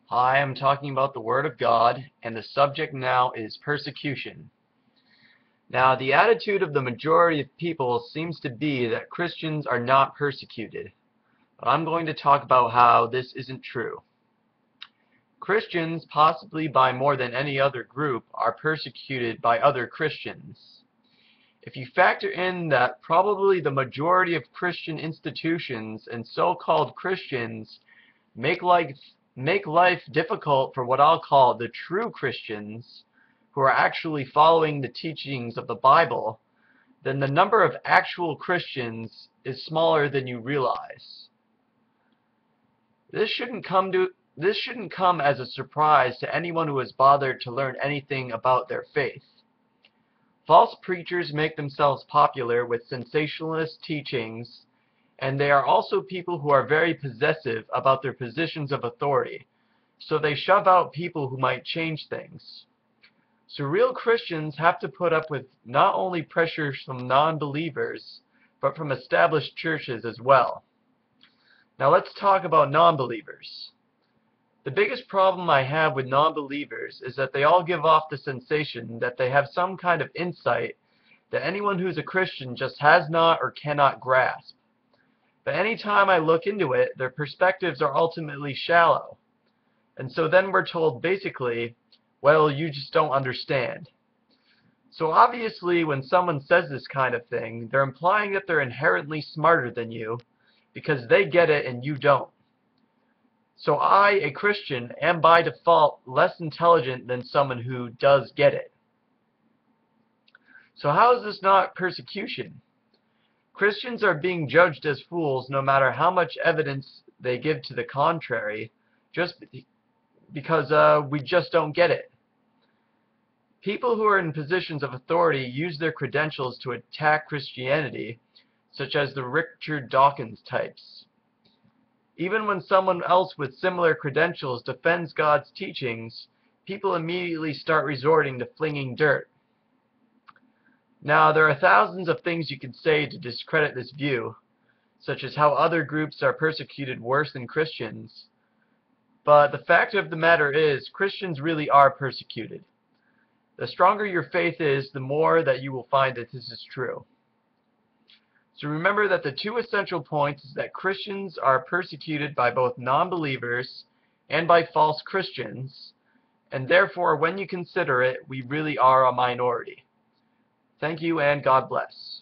I am talking about the Word of God, and the subject now is persecution. Now, the attitude of the majority of people seems to be that Christians are not persecuted, but I'm going to talk about how this isn't true. Christians, possibly by more than any other group, are persecuted by other Christians. If you factor in that probably the majority of Christian institutions and so-called Christians make life difficult for what I'll call the true Christians who are actually following the teachings of the Bible, then the number of actual Christians is smaller than you realize. This shouldn't come as a surprise to anyone who has bothered to learn anything about their faith. False preachers make themselves popular with sensationalist teachings, and they are also people who are very possessive about their positions of authority, so they shove out people who might change things. So real Christians have to put up with not only pressures from non-believers, but from established churches as well. Now let's talk about non-believers. The biggest problem I have with non-believers is that they all give off the sensation that they have some kind of insight that anyone who's a Christian just has not or cannot grasp. But any time I look into it, their perspectives are ultimately shallow. And so then we're told basically, well, you just don't understand. So obviously when someone says this kind of thing, they're implying that they're inherently smarter than you because they get it and you don't. So I, a Christian, am by default less intelligent than someone who does get it. So how is this not persecution? Christians are being judged as fools no matter how much evidence they give to the contrary, just because we just don't get it. People who are in positions of authority use their credentials to attack Christianity, such as the Richard Dawkins types. Even when someone else with similar credentials defends God's teachings, people immediately start resorting to flinging dirt. Now, there are thousands of things you can say to discredit this view, such as how other groups are persecuted worse than Christians. But the fact of the matter is, Christians really are persecuted. The stronger your faith is, the more that you will find that this is true. So remember that the two essential points is that Christians are persecuted by both non-believers and by false Christians, and therefore when you consider it, we really are a minority. Thank you and God bless.